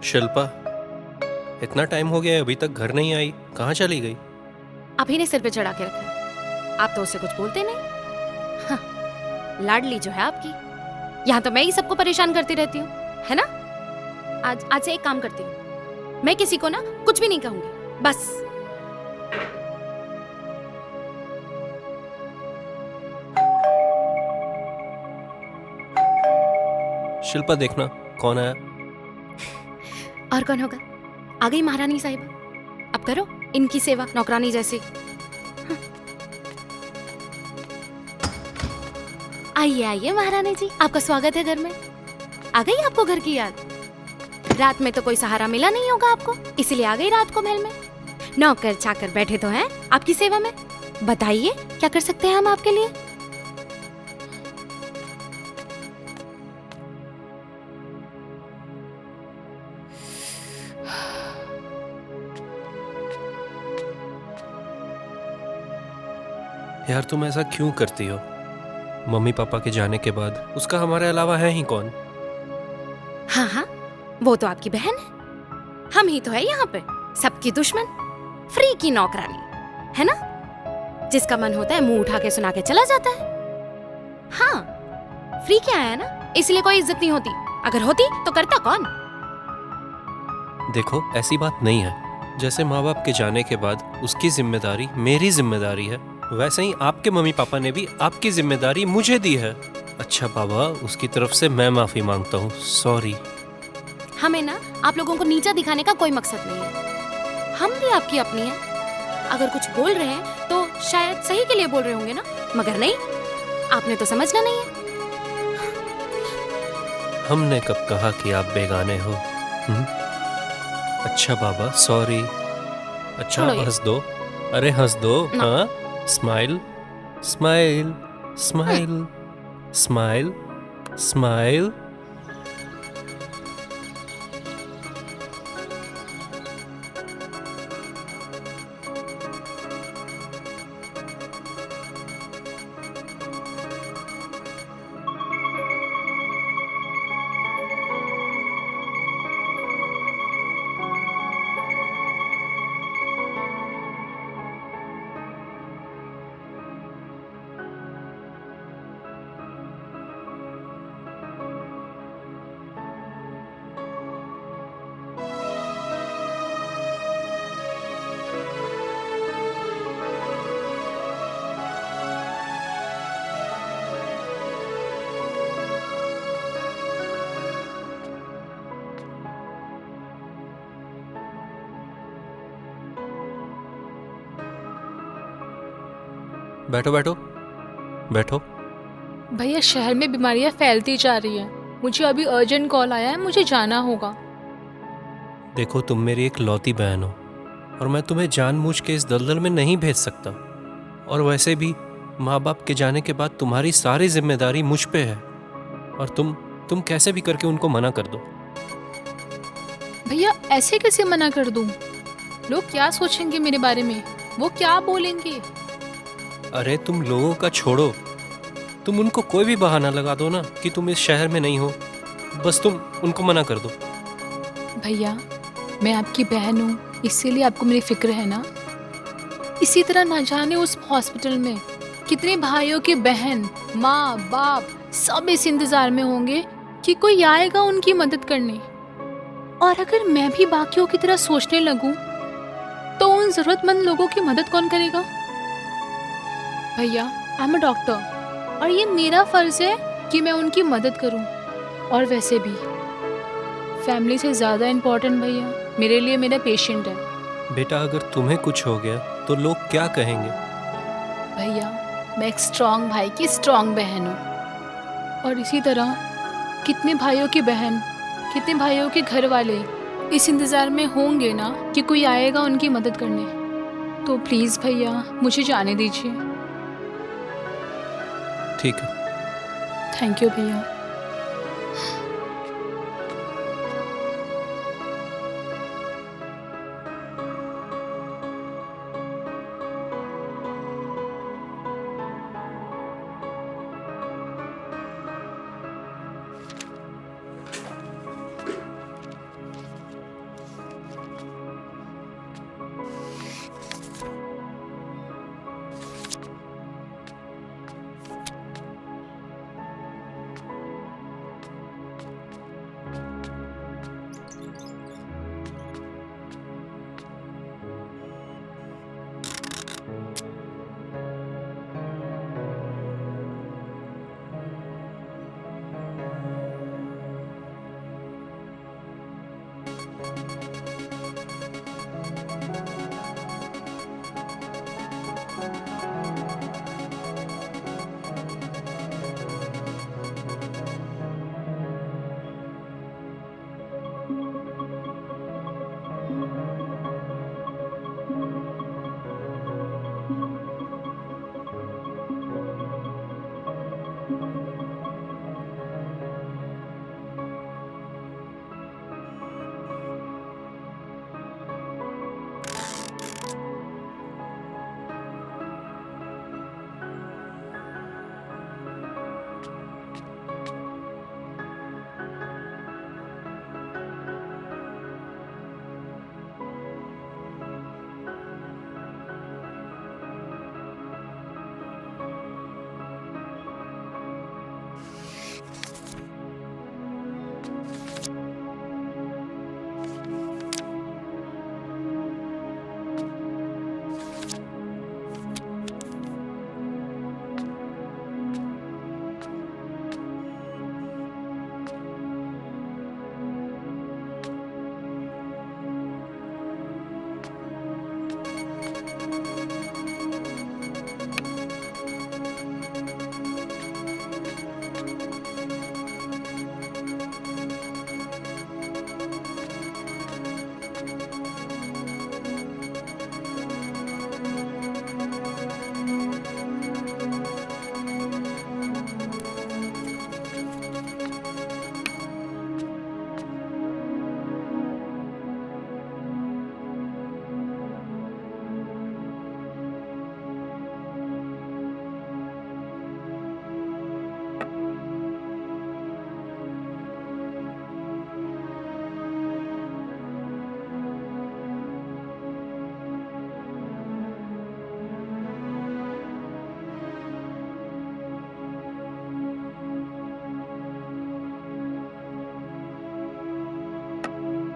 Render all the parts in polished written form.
शिल्पा, इतना टाइम हो गया है, अभी तक घर नहीं आई, कहाँ चली गई? आप ही ने सिर पे चढ़ा के रखा है। आप तो उससे कुछ बोलते नहीं। हाँ, लाडली जो है आपकी। यहाँ तो मैं ही सबको परेशान करती रहती हूँ, है ना? आज से एक काम करती हूँ, मैं किसी को ना कुछ भी नहीं कहूंगी, बस। शिल्पा देखना, कौन आया? और कौन होगा? आ गई महारानी साहिबा। अब करो इनकी सेवा नौकरानी जैसी। आइए आइए महारानी जी, आपका स्वागत है घर में। आ गई आपको घर की याद? रात में तो कोई सहारा मिला नहीं होगा आपको, इसीलिए आ गई रात को महल में। नौकर चाकर बैठे तो हैं आपकी सेवा में। बताइए क्या कर सकते हैं हम आपके लिए? यार तुम ऐसा क्यों करती हो? मम्मी पापा के जाने के बाद उसका हमारे अलावा है ही कौन? हाँ हाँ, वो तो आपकी बहन है। हम ही तो है यहाँ पे सबकी दुश्मन, फ्री की नौकरानी, है ना? जिसका मन होता है मुंह उठा के सुना के चला जाता है। हाँ, फ्री क्या है ना, इसलिए कोई इज्जत नहीं होती। अगर होती तो करता कौन? देखो, ऐसी बात नहीं है। जैसे माँ बाप के जाने के बाद उसकी जिम्मेदारी मेरी जिम्मेदारी है, वैसे ही आपके मम्मी पापा ने भी आपकी जिम्मेदारी मुझे दी है। अच्छा बाबा, उसकी तरफ से मैं माफी मांगता हूँ, सॉरी। हमें ना आप लोगों को नीचा दिखाने का कोई मकसद नहीं है। हम भी आपकी अपनी हैं। अगर कुछ बोल रहे हैं तो शायद सही के लिए बोल रहे होंगे ना, मगर नहीं, आपने तो समझना नहीं है। हमने कब कहा कि आप बेगाने हो? अच्छा बाबा, सॉरी। अच्छा छोड़ो ये। हंस दो, अरे हंस दो। ना। हाँ, smile smile smile smile smile. बैठो बैठो बैठो। भैया, शहर में बीमारियां फैलती जा रही हैं। मुझे अभी अर्जेंट कॉल आया है, मुझे जाना होगा। देखो, तुम मेरी एक लौती बहन हो और मैं तुम्हें जानबूझ के इस दलदल में नहीं भेज सकता। और वैसे भी माँ बाप के जाने के बाद तुम्हारी सारी जिम्मेदारी मुझ पे है, और तुम कैसे भी करके उनको मना कर दो। भैया, ऐसे कैसे मना कर दूं? लोग क्या सोचेंगे मेरे बारे में? वो क्या बोलेंगे? अरे तुम लोगों का छोड़ो, तुम उनको कोई भी बहाना लगा दो ना कि तुम इस शहर में नहीं हो, बस तुम उनको मना कर दो। भैया, मैं आपकी बहन हूँ, इसीलिए आपको मेरी फिक्र है ना। इसी तरह ना जाने उस हॉस्पिटल में कितने भाइयों की बहन, माँ बाप सब इस इंतजार में होंगे कि कोई आएगा उनकी मदद करने। और अगर मैं भी बाकियों की तरह सोचने लगूं तो उन जरूरतमंद लोगों की मदद कौन करेगा? भैया, आई एम अ डॉक्टर और ये मेरा फर्ज है कि मैं उनकी मदद करूं। और वैसे भी फैमिली से ज़्यादा इम्पोर्टेंट भैया मेरे लिए मेरा पेशेंट है। बेटा, अगर तुम्हें कुछ हो गया तो लोग क्या कहेंगे? भैया, मैं एक स्ट्रॉन्ग भाई की स्ट्रॉन्ग बहन हूँ। और इसी तरह कितने भाइयों की बहन, कितने भाइयों के घर वाले इस इंतज़ार में होंगे ना कि कोई आएगा उनकी मदद करने। तो प्लीज़ भैया, मुझे जाने दीजिए। ठीक है। थैंक यू भैया।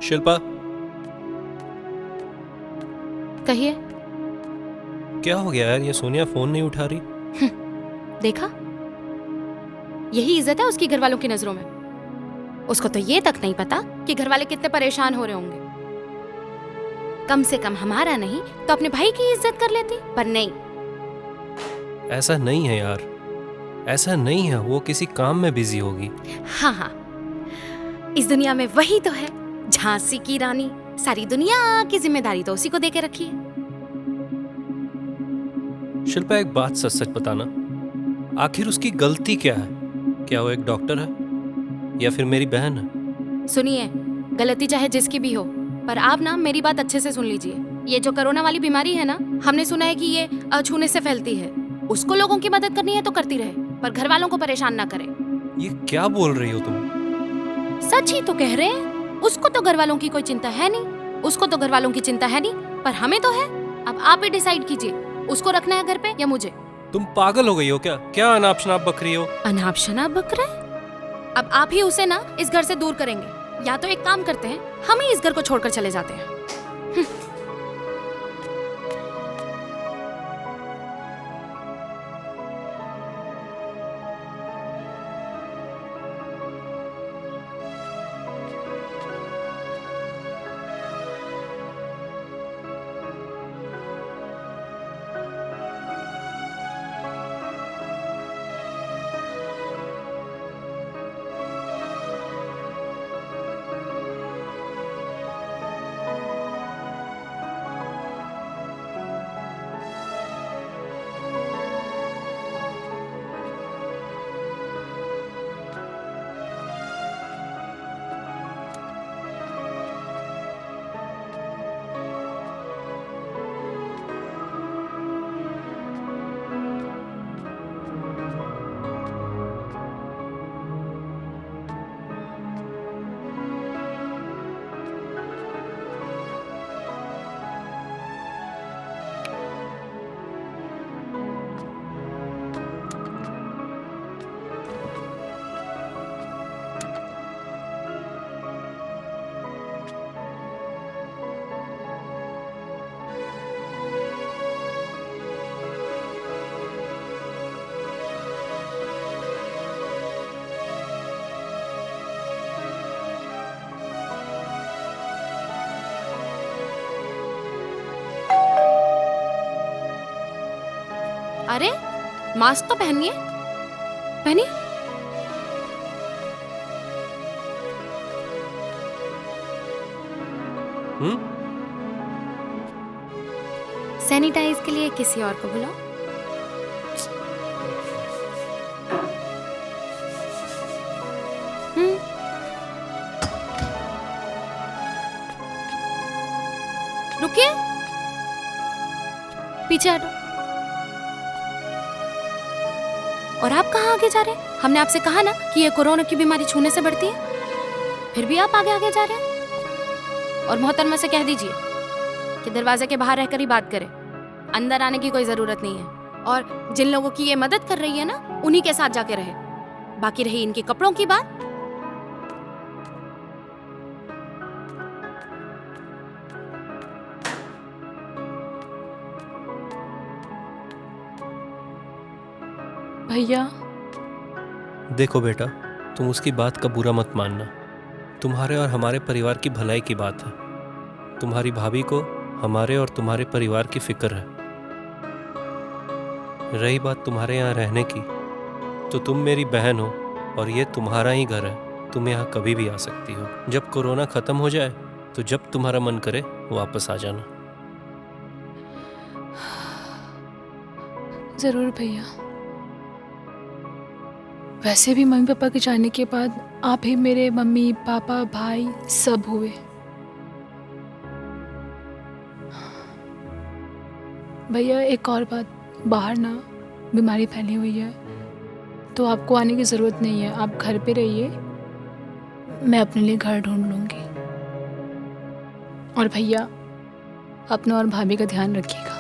शिल्पा, कहिए। क्या हो गया यार? ये सोनिया फोन नहीं उठा रही। देखा, यही इज्जत है उसकी घर वालों की नजरों में। उसको तो ये तक नहीं पता कि घर वाले कितने परेशान हो रहे होंगे। कम से कम हमारा नहीं तो अपने भाई की इज्जत कर लेती, पर नहीं। ऐसा नहीं है यार, ऐसा नहीं है। वो किसी काम में बिजी होगी। हाँ हाँ, इस दुनिया में वही तो है झांसी की रानी। सारी दुनिया की जिम्मेदारी तो उसी को देके रखी है। शिल्पा, एक बात सच सच बताना, आखिर उसकी गलती क्या है? क्या वो एक डॉक्टर है या फिर मेरी बहन है? सुनिए, गलती चाहे जिसकी भी हो, पर आप ना मेरी बात अच्छे से सुन लीजिए। ये जो कोरोना वाली बीमारी है ना, हमने सुना है कि ये छूने से फैलती है। उसको लोगों की मदद करनी है तो करती रहे, पर घर वालों को परेशान ना करे। ये क्या बोल रही हो तुम? सच ही तो कह रहे हैं। उसको तो घर वालों की कोई चिंता है नहीं, उसको तो घर वालों की चिंता है नहीं, पर हमें तो है। अब आप ही डिसाइड कीजिए, उसको रखना है घर पे या मुझे। तुम पागल हो गई हो क्या? क्या अनाप शनाप बक रही हो? अनाप शनाप बक रहा है? अब आप ही उसे ना इस घर से दूर करेंगे, या तो एक काम करते हैं, हम ही इस घर को छोड़कर चले जाते हैं। अरे मास्क तो पहनिए, पहनिए। सैनिटाइज के लिए किसी और को बुलाओ। रुकिए, पीछे हटो। और आप कहाँ आगे जा रहे हैं? हमने आपसे कहा ना कि ये कोरोना की बीमारी छूने से बढ़ती है, फिर भी आप आगे आगे जा रहे हैं। और मोहतरमा से कह दीजिए कि दरवाजे के बाहर रहकर ही बात करें, अंदर आने की कोई जरूरत नहीं है। और जिन लोगों की ये मदद कर रही है ना, उन्हीं के साथ जाके रहे। बाकी रही इनके कपड़ों की बात, भैया देखो बेटा, तुम उसकी बात का बुरा मत मानना। तुम्हारे और हमारे परिवार की भलाई की बात है। तुम्हारी भाभी को हमारे और तुम्हारे परिवार की फिक्र है। रही बात तुम्हारे यहाँ रहने की, तो तुम मेरी बहन हो और ये तुम्हारा ही घर है। तुम यहाँ कभी भी आ सकती हो। जब कोरोना खत्म हो जाए तो जब तुम्हारा मन करे वापस आ जाना। जरूर भैया। वैसे भी मम्मी पापा के जाने के बाद आप ही मेरे मम्मी पापा भाई सब हुए। भैया एक और बात, बाहर ना बीमारी फैली हुई है, तो आपको आने की ज़रूरत नहीं है। आप घर पे रहिए, मैं अपने लिए घर ढूंढ लूँगी। और भैया अपना और भाभी का ध्यान रखिएगा।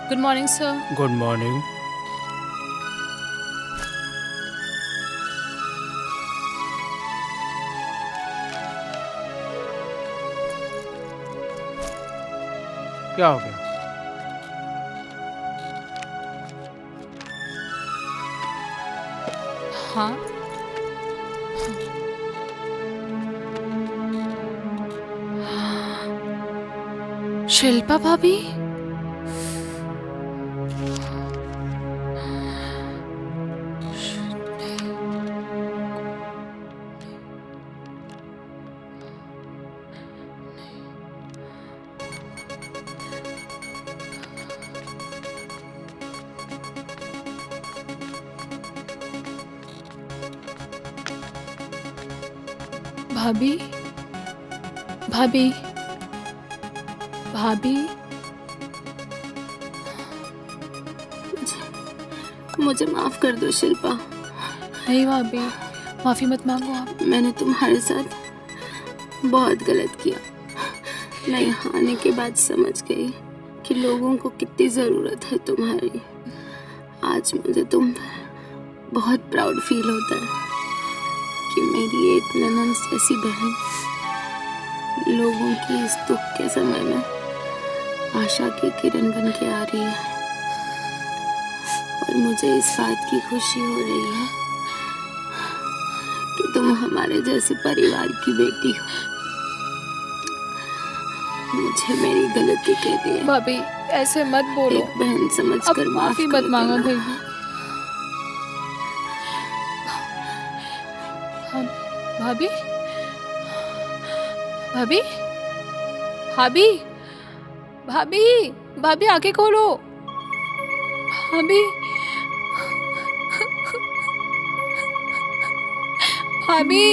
Good morning sir. Good morning. क्या हो गया? हाँ शिल्पा भाभी, भाभी भाभी भाभी, मुझे माफ कर दो शिल्पा। नहीं भाभी, माफी मत मांगो आप। मैंने तुम्हारे साथ बहुत गलत किया। मैं यहाँ आने के बाद समझ गई कि लोगों को कितनी ज़रूरत है तुम्हारी। आज मुझे तुम पर बहुत प्राउड फील होता है कि मेरी एक ननद जैसी बहन लोगों की इस दुख के समय में आशा की किरण बन के आ रही है। और मुझे इस बात की खुशी हो रही है कि तुम हमारे जैसे परिवार की बेटी हो। मुझे मेरी गलती के लिए भाभी ऐसे मत बोलो, एक बहन समझकर अब माफ माफी कर मत मांगो देना। भाभी। हाँ, भाभी भाभी भाभी भाभी भाभी आंखें खोलो। भाभी भाभी